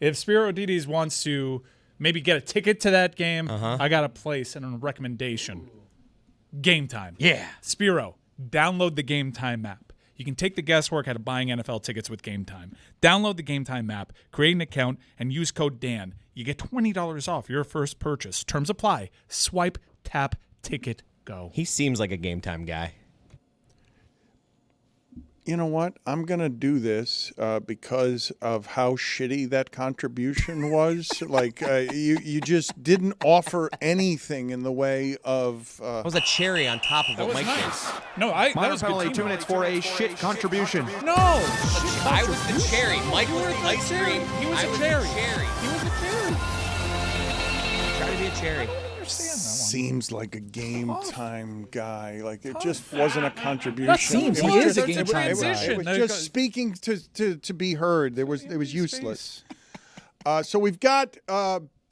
If Spiro Dides wants to maybe get a ticket to that game, I got a place and a recommendation. Game Time. Yeah. Spiro, download the Game Time app. You can take the guesswork out of buying NFL tickets with Game Time. Download the Game Time app, create an account, and use code DAN. You get $20 off your first purchase. Terms apply. Swipe, tap, ticket, go. He seems like a Game Time guy. You know what? I'm going to do this because of how shitty that contribution was. Like, you just didn't offer anything in the way of... It was a cherry on top of what Mike did. No, that was penalty, good 2 minutes for a shit contribution. No! I was the cherry. Mike was the ice cream. He was I a was cherry. the cherry. He was a cherry. Try to be a cherry. I don't understand that one. Seems like a Game Time guy. Like, it just wasn't a contribution. That seems. It He was is just- a Game it was- Time it was- guy. It was just speaking to be heard. It was useless. So we've got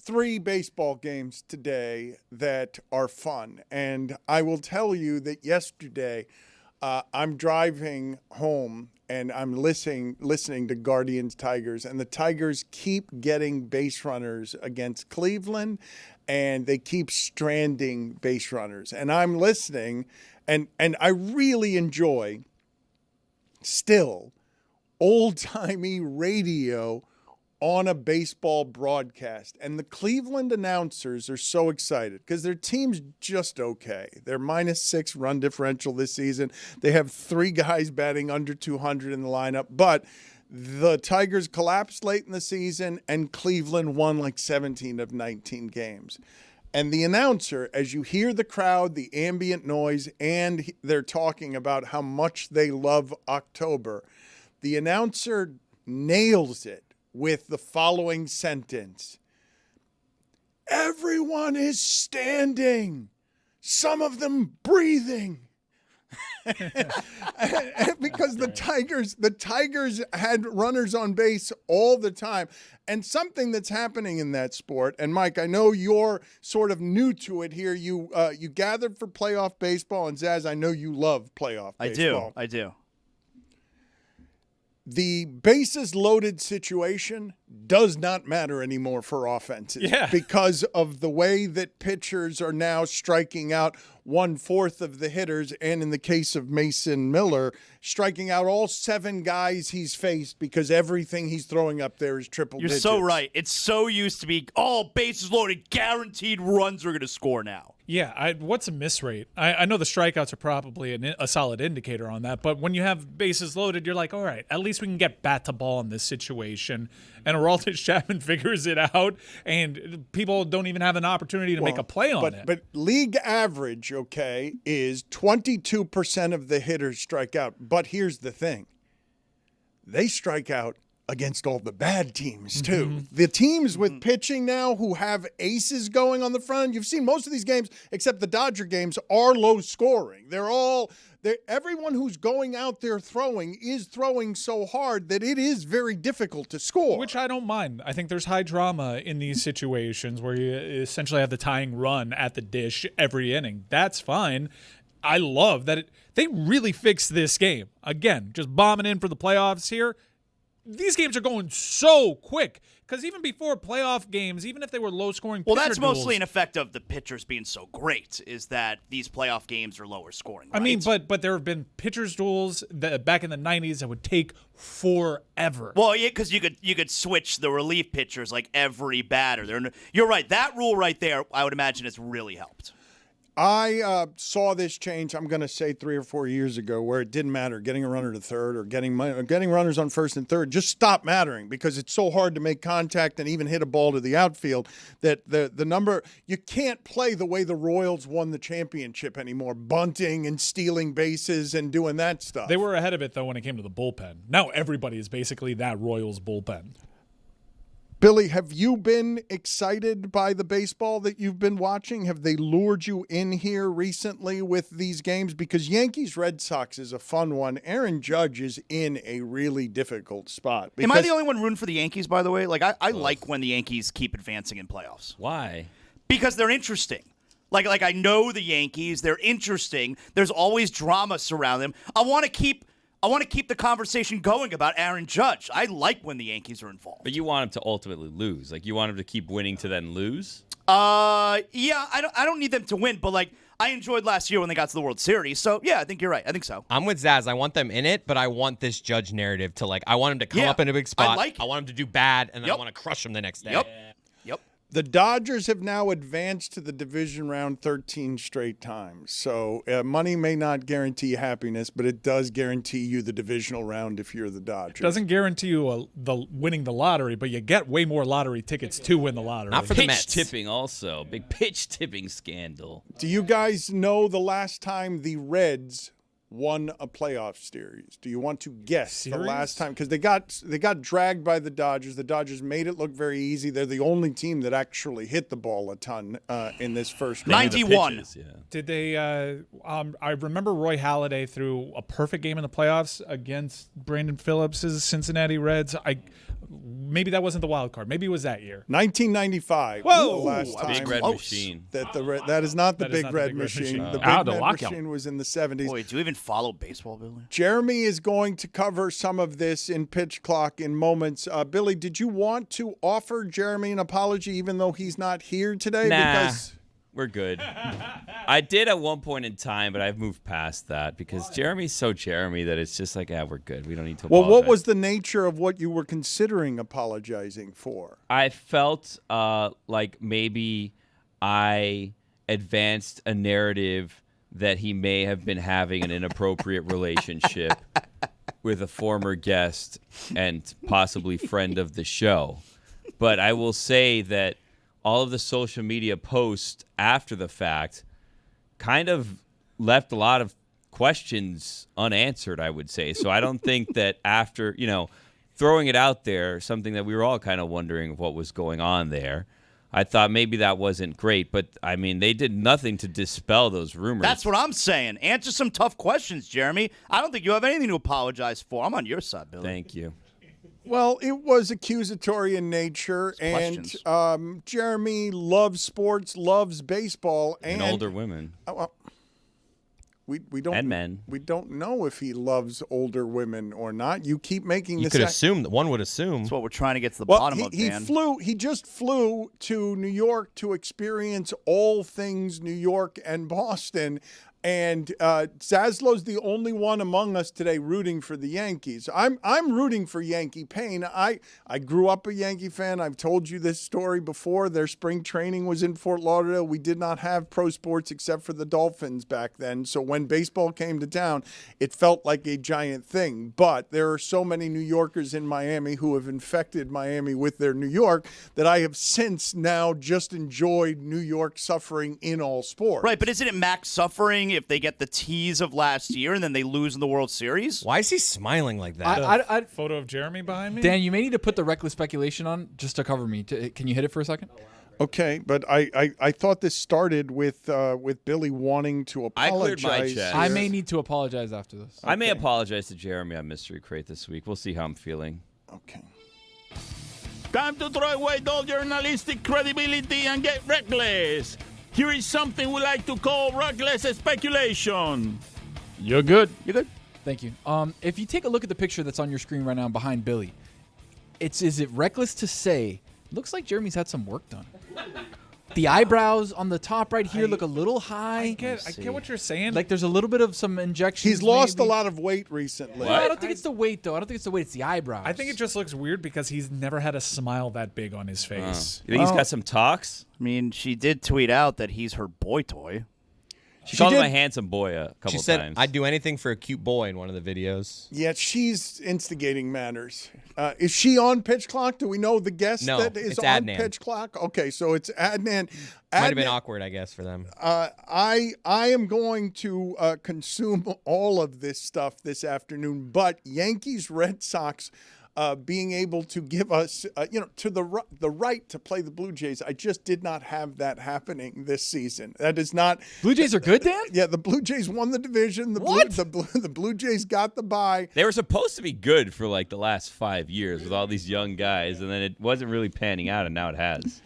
3 baseball games today that are fun. And I will tell you that yesterday I'm driving home and I'm listening to Guardians Tigers, and the Tigers keep getting base runners against Cleveland, and they keep stranding base runners. And I'm listening, and I really enjoy still old-timey radio on a baseball broadcast. And the Cleveland announcers are so excited because their team's just okay. They're -6 run differential this season. They have 3 guys batting under 200 in the lineup, but the Tigers collapsed late in the season and Cleveland won like 17 of 19 games. And the announcer, as you hear the crowd, the ambient noise, and they're talking about how much they love October, the announcer nails it with the following sentence. Everyone is standing, some of them breathing. Because the Tigers had runners on base all the time. And something that's happening in that sport, and Mike, I know you're sort of new to it here. You gathered for playoff baseball, and Zaz, I know you love playoff baseball. I do. The bases loaded situation does not matter anymore for offenses because of the way that pitchers are now striking out 1/4 of the hitters, and in the case of Mason Miller, striking out all 7 guys he's faced because everything he's throwing up there is triple digits. You're so right. It's so used to be, bases loaded, guaranteed runs are going to score now. Yeah, what's a miss rate? I know the strikeouts are probably a solid indicator on that, but when you have bases loaded, you're like, all right, at least we can get bat to ball in this situation. And Aroldis Chapman figures it out, and people don't even have an opportunity to make a play on it. But league average, is 22% of the hitters strike out. But here's the thing. They strike out against all the bad teams, too. Mm-hmm. The teams with pitching now who have aces going on the front, you've seen most of these games, except the Dodger games, are low scoring. Everyone who's going out there throwing is throwing so hard that it is very difficult to score. Which I don't mind. I think there's high drama in these situations where you essentially have the tying run at the dish every inning. That's fine. I love that they really fixed this game. Again, just bombing in for the playoffs here. These games are going so quick because even before playoff games, even if they were low-scoring pitcher that's duels, mostly an effect of the pitchers being so great, is that these playoff games are lower scoring, right? I mean, but there have been pitchers duels that back in the 90s that would take forever. Well, yeah, because you could switch the relief pitchers like every batter. You're right. That rule right there, I would imagine, has really helped. I saw this change, I'm going to say 3 or 4 years ago, where it didn't matter getting a runner to third or getting runners on first and third just stopped mattering because it's so hard to make contact and even hit a ball to the outfield that the number – you can't play the way the Royals won the championship anymore, bunting and stealing bases and doing that stuff. They were ahead of it, though, when it came to the bullpen. Now everybody is basically that Royals bullpen. Billy, have you been excited by the baseball that you've been watching? Have they lured you in here recently with these games? Because Yankees-Red Sox is a fun one. Aaron Judge is in a really difficult spot. Am I the only one rooting for the Yankees, by the way? Like, I like when the Yankees keep advancing in playoffs. Why? Because they're interesting. Like I know the Yankees. They're interesting. There's always drama surrounding them. I want to keep I want to keep the conversation going about Aaron Judge. I like when the Yankees are involved. But you want him to ultimately lose. Like, you want him to keep winning to then lose? Yeah, I don't need them to win, but like I enjoyed last year when they got to the World Series. So yeah, I think you're right. I think so. I'm with Zaz. I want them in it, but I want this Judge narrative to I want him to come up in a big spot. I want him to do bad, and then I want to crush him the next day. Yep. The Dodgers have now advanced to the division round 13 straight times. So money may not guarantee happiness, but it does guarantee you the divisional round if you're the Dodgers. Doesn't guarantee you winning the lottery, but you get way more lottery tickets to win the lottery. Not for the Pitch Mets. tipping also. Big pitch tipping scandal. Do you guys know the last time the Reds won a playoff series? Do you want to guess the last time? Because they got dragged by the Dodgers. The Dodgers made it look very easy. They're the only team that actually hit the ball a ton in this first round. 91. Pitches, yeah. Did they? I remember Roy Halladay threw a perfect game in the playoffs against Brandon Phillips' Cincinnati Reds. Maybe that wasn't the wild card. Maybe it was that year. 1995. Whoa! Was the last time. Big red machine. That is not the big red machine. The big red machine was in the 70s. Boy, do you even follow baseball, Billy? Jeremy is going to cover some of this in Pitch Clock in moments. Billy, did you want to offer Jeremy an apology even though he's not here today? Nah, we're good. I did at one point in time, but I've moved past that because Jeremy's so Jeremy that it's just like, we're good. We don't need to apologize. Well, what was the nature of what you were considering apologizing for? I felt like maybe I advanced a narrative that he may have been having an inappropriate relationship with a former guest and possibly friend of the show. But I will say that all of the social media posts after the fact kind of left a lot of questions unanswered, I would say. So I don't think that after, throwing it out there, something that we were all kind of wondering what was going on there, I thought maybe that wasn't great. But, I mean, they did nothing to dispel those rumors. That's what I'm saying. Answer some tough questions, Jeremy. I don't think you have anything to apologize for. I'm on your side, Billy. Thank you. Well, it was accusatory in nature, and Jeremy loves sports, loves baseball, and older women. We don't and men. We don't know if he loves older women or not. You keep making You this. could assume that one would assume. That's what we're trying to get to the bottom of, Dan. He just flew to New York to experience all things New York and Boston. And Zaslow's the only one among us today rooting for the Yankees. I'm rooting for Yankee Pain. I grew up a Yankee fan. I've told you this story before. Their spring training was in Fort Lauderdale. We did not have pro sports except for the Dolphins back then. So when baseball came to town, it felt like a giant thing. But there are so many New Yorkers in Miami who have infected Miami with their New York that I have since now just enjoyed New York suffering in all sports. Right, but isn't it max suffering if they get the tease of last year and then they lose in the World Series? Why is he smiling like that? Photo of Jeremy behind me. Dan, you may need to put the reckless speculation on just to cover me. Can you hit it for a second? Okay, but I thought this started with Billy wanting to I apologize. cleared my chest. I may need to apologize after this. I may apologize to Jeremy on Mystery Crate this week. We'll see how I'm feeling. Okay. Time to throw away all journalistic credibility and get reckless. Here is something we like to call reckless speculation. You're good. You good? Thank you. If you take a look at the picture that's on your screen right now behind Billy, is it reckless to say, looks like Jeremy's had some work done. The eyebrows on the top right here look a little high. I get what you're saying. Like there's a little bit of some injections. He's lost maybe. a lot of weight recently. No, I don't think it's the weight, though. I don't think it's the weight. It's the eyebrows. I think it just looks weird because he's never had a smile that big on his Oh. face. You think he's got some talks? I mean, she did tweet out that he's her boy toy. She called him did- a handsome boy a couple She said, times. I'd do anything for a cute boy in one of the videos. Yeah, she's instigating matters. Is she on Pitch Clock? Do we know the guest No, that is it's on Adnan. Pitch Clock? Okay, so it's Adnan. Might have been Adnan- awkward, I guess, for them. I am going to consume all of this stuff this afternoon, but Yankees Red Sox being able to give us to the right to play the Blue Jays, I just did not have that happening this season. That is not. Blue Jays are good, Dan? Yeah, the Blue Jays won the division. The Blue Jays got the bye. They were supposed to be good for like the last 5 years with all these young guys, and then it wasn't really panning out, and now it has.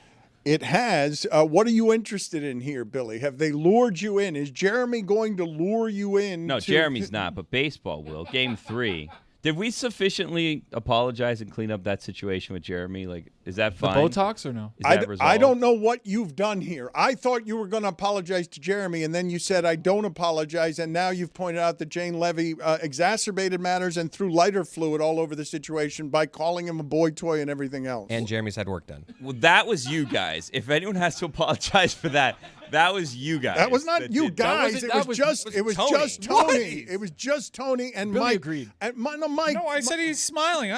It has. What are you interested in here, Billy? Have they lured you in? Is Jeremy going to lure you in? No, Jeremy's not, but baseball will. Game 3. Did we sufficiently apologize and clean up that situation with Jeremy? Like, is that fine? The Botox or no? Is that resolved? I don't know what you've done here. I thought you were going to apologize to Jeremy, and then you said, I don't apologize, and now you've pointed out that Jane Levy exacerbated matters and threw lighter fluid all over the situation by calling him a boy toy and everything else. And Jeremy's had work done. Well, that was you guys. If anyone has to apologize for that, that was you guys. That was not you guys. It was just Tony. It was just Tony and Billy Mike. agreed. And Mike. No, I said he's smiling.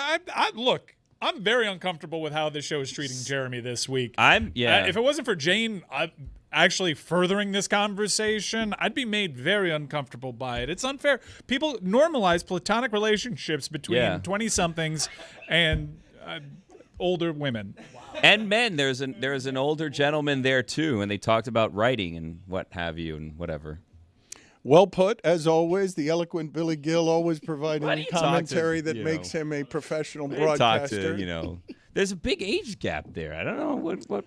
Look, I'm very uncomfortable with how this show is treating Jeremy this week. If it wasn't for Jane actually furthering this conversation, I'd be made very uncomfortable by it. It's unfair. People normalize platonic relationships between 20-somethings and older women. And men. There's an older gentleman there too, and they talked about writing and what have you and whatever. Well put, as always. The eloquent Billy Gill always providing commentary that makes him a professional broadcaster. There's a big age gap there. I don't know what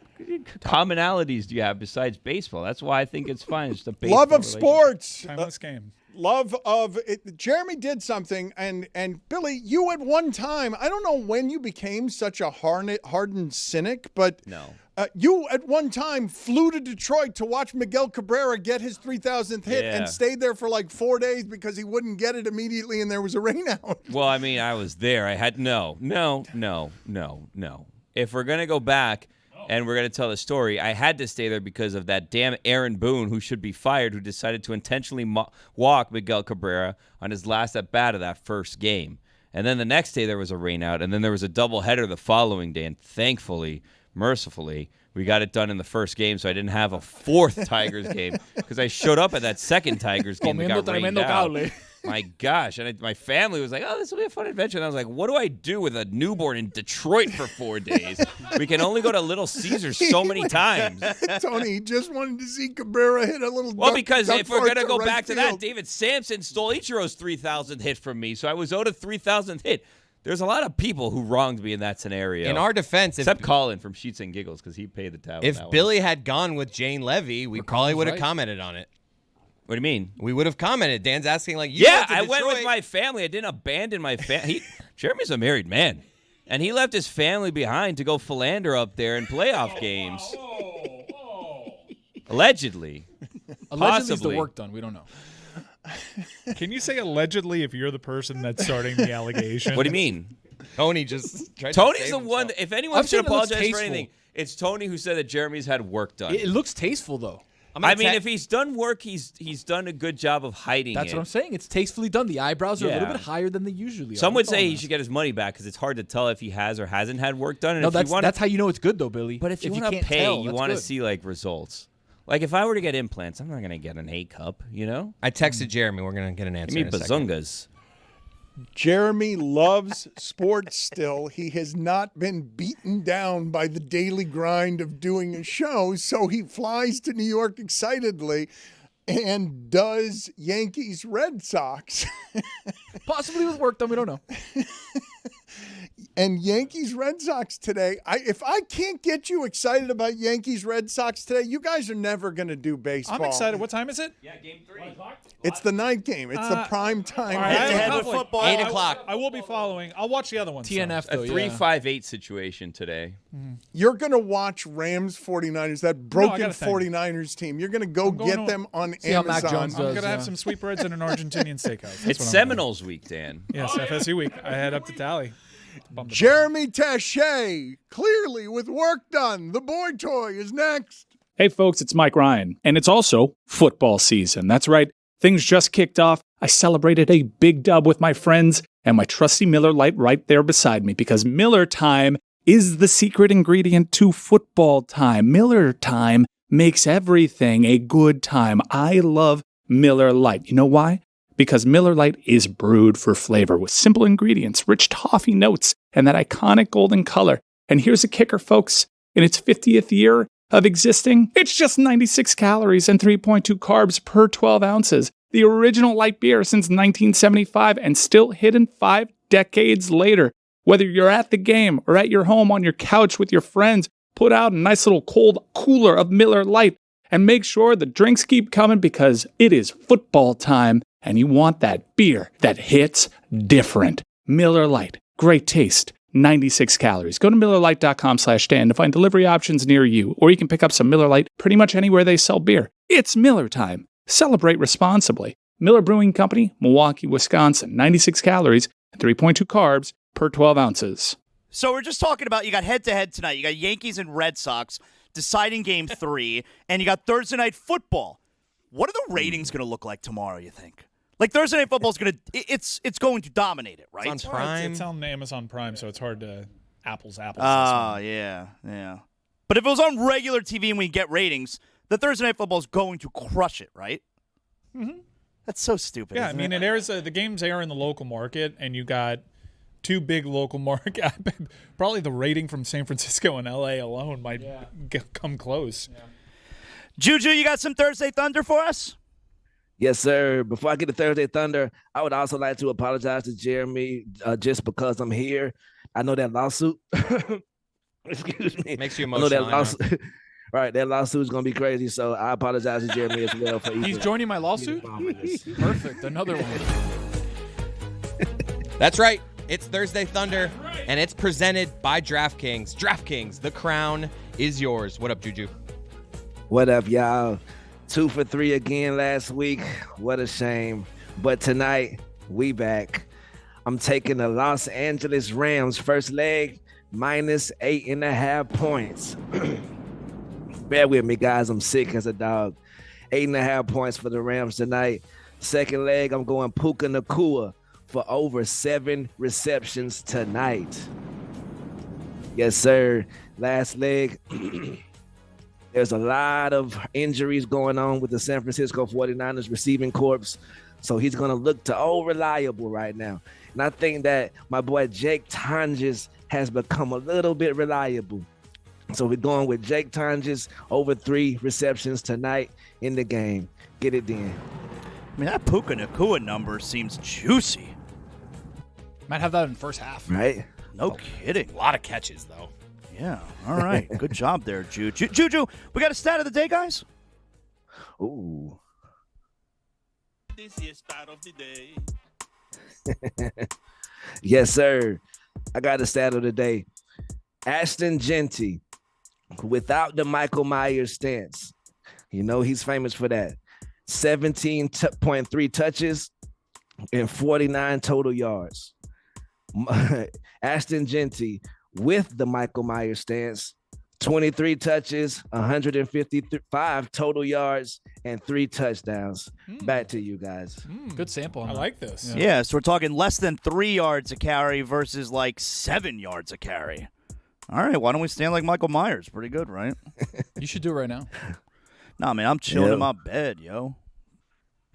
commonalities do you have besides baseball. That's why I think it's fine. It's the baseball love of sports. Timeless game. Love of it. Jeremy did something, and Billy, you at one time, I don't know when you became such a hardened cynic, but you at one time flew to Detroit to watch Miguel Cabrera get his 3,000th hit and stayed there for like 4 days because he wouldn't get it immediately and there was a rainout. Well, I mean, I was there. I had no. If we're going to go back and we're going to tell the story, I had to stay there because of that damn Aaron Boone, who should be fired, who decided to intentionally walk Miguel Cabrera on his last at-bat of that first game. And then the next day there was a rainout, and then there was a doubleheader the following day, and thankfully, mercifully, we got it done in the first game, so I didn't have a fourth Tigers game because I showed up at that second Tigers game that got rained out. My gosh. And my family was like, oh, this will be a fun adventure. And I was like, what do I do with a newborn in Detroit for 4 days? We can only go to Little Caesars so many times. Tony, he just wanted to see Cabrera hit a little because if we're going to go back to that, David Sampson stole Ichiro's 3,000th hit from me, so I was owed a 3,000th hit. There's a lot of people who wronged me in that scenario. In our defense, except Colin from Sheets and Giggles because he paid the tab. If Billy had gone with Jane Levy, we probably would have commented on it. What do you mean? We would have commented. Dan's asking like, I went with my family. I didn't abandon my family. Jeremy's a married man, and he left his family behind to go philander up there in playoff games. Allegedly. Allegedly, is the work done? We don't know. Can you say allegedly if you're the person that's starting the allegation? What do you mean? Tony just tried Tony's to the one. If anyone should apologize for anything, it's Tony who said that Jeremy's had work done. It looks tasteful, though. I mean, if he's done work, he's done a good job of hiding That's what I'm saying. It's tastefully done. The eyebrows are a little bit higher than they usually are. Some would say he should get his money back because it's hard to tell if he has or hasn't had work done. And no, that's how you know it's good, though, Billy. But if you want to pay, you want to see like results. Like if I were to get implants, I'm not going to get an A cup, you know? I texted Jeremy. We're going to get an answer. Give me bazungas. Jeremy loves sports still. He has not been beaten down by the daily grind of doing a show, so he flies to New York excitedly and does Yankees Red Sox. Possibly with work done, we don't know. And Yankees Red Sox today. If I can't get you excited about Yankees Red Sox today, you guys are never going to do baseball. I'm excited. What time is it? Yeah, game 3. It's the night game. It's the prime time. Right, Head-to-head with football. 8 o'clock. I will be following. I'll watch the other ones. TNF, though, A 3-5-8 situation today. You're going to watch Rams 49ers, that broken 49ers team. You're going to go get them on See how Amazon. Mac Jones I'm does, going to have some sweetbreads and an Argentinian steakhouse. That's It's what I'm Seminoles week, Dan. doing. Yes, FSU week. I head up to Tally. Jeremy Taché, clearly with work done. The boy toy is next. Hey folks, it's Mike Ryan, and it's also football season. That's right, things just kicked off. I celebrated a big dub with my friends and my trusty Miller Lite right there beside me because Miller Time is the secret ingredient to football time. Miller Time makes everything a good time. I love Miller Lite. You know why? Because Miller Lite is brewed for flavor with simple ingredients, rich toffee notes, and that iconic golden color. And here's a kicker, folks. In its 50th year of existing, it's just 96 calories and 3.2 carbs per 12 ounces. The original light beer since 1975 and still hidden 5 decades later. Whether you're at the game or at your home on your couch with your friends Put out a nice little cold cooler of Miller Lite and make sure the drinks keep coming because it is football time and you want that beer that hits different. Miller Lite. Great taste. 96 calories. Go to MillerLite.com/Dan to find delivery options near you, or you can pick up some Miller Lite pretty much anywhere they sell beer. It's Miller time. Celebrate responsibly. Miller Brewing Company, Milwaukee, Wisconsin. 96 calories and 3.2 carbs per 12 ounces. So we're just talking about, you got head-to-head tonight. You got Yankees and Red Sox deciding Game 3, and you got Thursday Night Football. What are the ratings going to look like tomorrow, you think? Like, Thursday Night Football is going to it's going to dominate it, right? It's on Prime. It's on Amazon Prime, so it's hard to apples. Oh, yeah. But if it was on regular TV and we get ratings, the Thursday Night Football is going to crush it, right? Mm-hmm. That's so stupid. Yeah, I mean, it airs. The games air in the local market, and you got two big local market. Probably the rating from San Francisco and LA alone might come close. Yeah. Juju, you got some Thursday Thunder for us? Yes, sir. Before I get to Thursday Thunder, I would also like to apologize to Jeremy just because I'm here. I know that lawsuit. Excuse me. Makes you emotional. I know that lawsuit. Right, that lawsuit is going to be crazy, so I apologize to Jeremy as well. He's joining my lawsuit? Perfect. Another one. That's right. It's Thursday Thunder, and it's presented by DraftKings. DraftKings, the crown is yours. What up, Juju? What up, y'all? 2 for 3 again last week. What a shame. But tonight, we back. I'm taking the Los Angeles Rams first leg, minus 8.5 points. Bear with me, guys. I'm sick as a dog. 8.5 points for the Rams tonight. Second leg, I'm going Puka Nacua for over 7 receptions tonight. Yes, sir. Last leg. There's a lot of injuries going on with the San Francisco 49ers receiving corps. So he's going to look to reliable right now. And I think that my boy Jake Tonges has become a little bit reliable. So we're going with Jake Tonges over 3 receptions tonight in the game. Get it in. I mean, that Puka Nacua number seems juicy. Might have that in the first half. Right? No kidding. A lot of catches, though. Yeah. All right. Good job there, Juju. Juju, we got a stat of the day, guys? Ooh. This is stat of the day. Yes, sir. I got a stat of the day. Ashton Genty, without the Michael Myers stance. You know he's famous for that. 17.3 touches and 49 total yards. Ashton Genty with the Michael Myers stance, 23 touches, 155 total yards, and 3 touchdowns. Back to you guys. Good sample. I like this. Yeah, so we're talking less than 3 yards a carry versus like 7 yards a carry. All right, why don't we stand like Michael Myers? Pretty good, right? You should do it right now. Nah, man, I'm chilling in my bed, yo.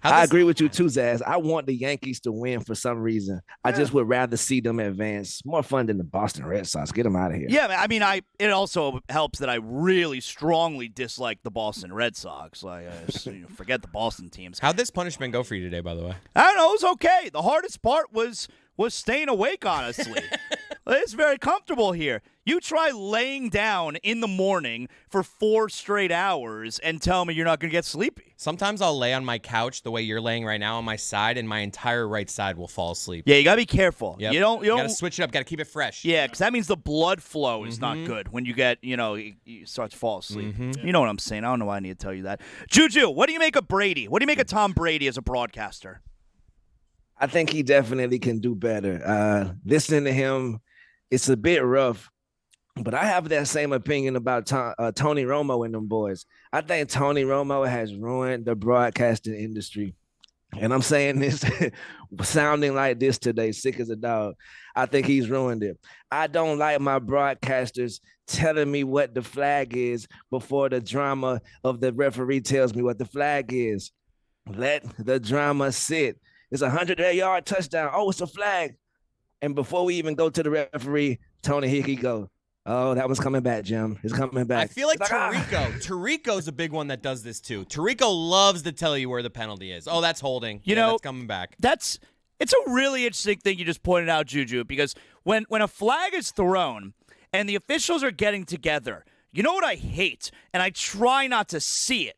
I agree with you too, Zaz. I want the Yankees to win for some reason. I just would rather see them advance. More fun than the Boston Red Sox. Get them out of here. Yeah, I mean, it also helps that I really strongly dislike the Boston Red Sox. Like, forget the Boston teams. How'd this punishment go for you today, by the way? I don't know. It was okay. The hardest part was staying awake, honestly. It's very comfortable here. You try laying down in the morning for 4 straight hours and tell me you're not going to get sleepy. Sometimes I'll lay on my couch the way you're laying right now on my side, and my entire right side will fall asleep. Yeah, you got to be careful. Yep. You don't got to switch it up. Got to keep it fresh. Yeah, because that means the blood flow is not good when you get, you start to fall asleep. You know what I'm saying. I don't know why I need to tell you that. Juju, what do you make of Brady? What do you make of Tom Brady as a broadcaster? I think he definitely can do better. Listening to him, it's a bit rough. But I have that same opinion about Tony Romo and them boys. I think Tony Romo has ruined the broadcasting industry. And I'm saying this, sounding like this today, sick as a dog. I think he's ruined it. I don't like my broadcasters telling me what the flag is before the drama of the referee tells me what the flag is. Let the drama sit. It's a 100-yard touchdown. Oh, it's a flag. And before we even go to the referee, Tony Hickey go, oh, that one's coming back, Jim. It's coming back. I feel like Tirico's a big one that does this too. Tirico loves to tell you where the penalty is. Oh, that's holding. That's coming back. It's a really interesting thing you just pointed out, Juju, because when a flag is thrown and the officials are getting together, You know what I hate? And I try not to see it,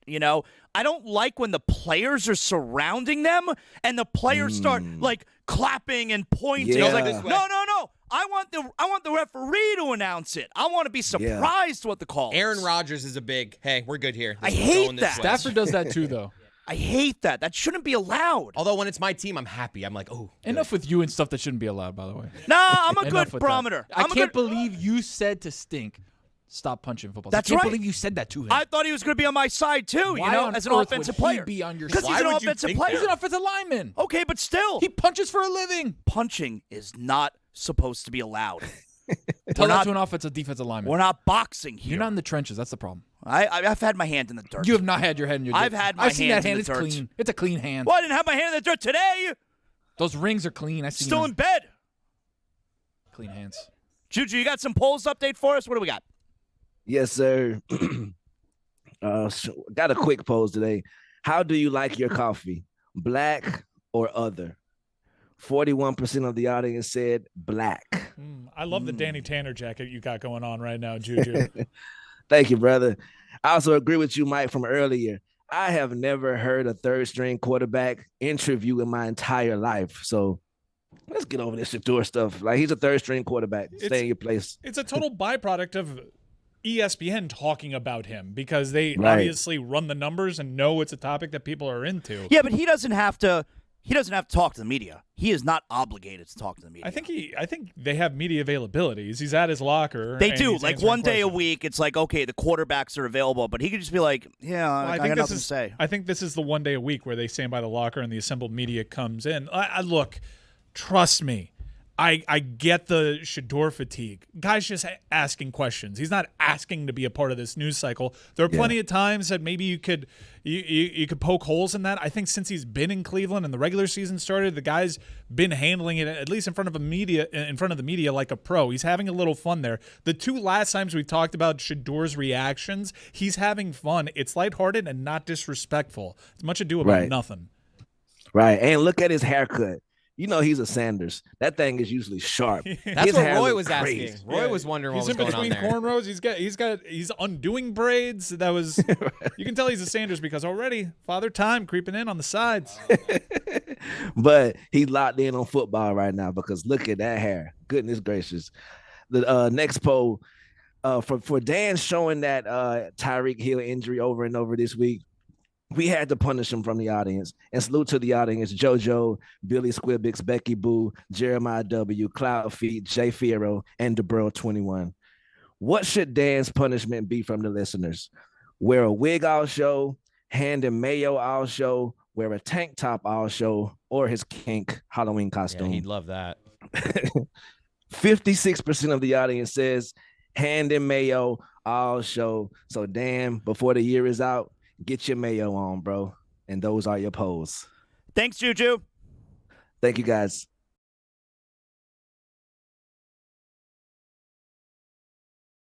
I don't like when the players are surrounding them and the players start like clapping and pointing. Yeah. I was like, no. I want the referee to announce it. I want to be surprised what the call is. Aaron Rodgers is a big, hey, we're good here. I hate that. Stafford does that too, though. I hate that. That shouldn't be allowed. Although when it's my team, I'm happy. I'm like, oh. Enough with you and stuff that shouldn't be allowed, by the way. Nah, I'm a Enough good with barometer. I can't believe you said to Stink, stop punching footballs. That's I can't right. believe you said that to him. I thought he was going to be on my side too, Why on as an earth offensive would he player. be on your Because side? he's an Why would you offensive think player. He's an offensive lineman. Okay, but still. He punches for a living. Punching is not supposed to be allowed. Tell that to an offensive defensive lineman. We're not boxing here. You're not in the trenches. That's the problem. I've had my hand in the dirt. You have not had your head in your dirt. I've had my I've seen that hands in hand. the It's dirt. clean. It's a clean hand. Well, I didn't have my hand in the dirt today. Those rings are clean. I see Still in bed. clean hands. Juju, you got some polls update for us? What do we got? Yes, sir. Got a quick poll today. How do you like your coffee? Black or other? 41% of the audience said black. I love the Danny Tanner jacket you got going on right now, Juju. Thank you, brother. I also agree with you, Mike, from earlier. I have never heard a third-string quarterback interview in my entire life. So let's get over this Shador stuff. Like, he's a third-string quarterback. Stay in your place. It's a total byproduct of ESPN talking about him because they obviously run the numbers and know it's a topic that people are into. Yeah, but he doesn't have to. He doesn't have to talk to the media. He is not obligated to talk to the media. I think they have media availabilities. He's at his locker. They and do. he's Like answering one day a questions. week, it's like, okay, the quarterbacks are available, but he could just be like, yeah, I got nothing to say. I think this is the one day a week where they stand by the locker and the assembled media comes in. I look, trust me. I get the Shador fatigue. Guy's just asking questions. He's not asking to be a part of this news cycle. There are plenty of times that maybe you could poke holes in that. I think since he's been in Cleveland and the regular season started, the guy's been handling it at least in front of the media like a pro. He's having a little fun there. The two last times we talked about Shador's reactions, he's having fun. It's lighthearted and not disrespectful. It's much ado about nothing. Right. And look at his haircut. You know he's a Sanders. That thing is usually sharp. That's His what hair Roy look was crazy. asking. Roy was wondering what He's was in going on between there. cornrows. He's undoing braids. That was you can tell he's a Sanders because already Father Time creeping in on the sides. But he's locked in on football right now because look at that hair. Goodness gracious. The next poll for Dan showing that Tyreek Hill injury over and over this week. We had to punish him from the audience. And salute to the audience: JoJo, Billy Squibbix, Becky Boo, Jeremiah W, Cloud Feet, Jay Fiero, and DeBro 21. What should Dan's punishment be from the listeners? Wear a wig all show, hand him mayo all show, wear a tank top all show, or his kink Halloween costume. Yeah, he'd love that. 56% of the audience says hand him mayo all show. So Dan, before the year is out, get your mayo on, bro. And those are your polls. Thanks, Juju. Thank you, guys.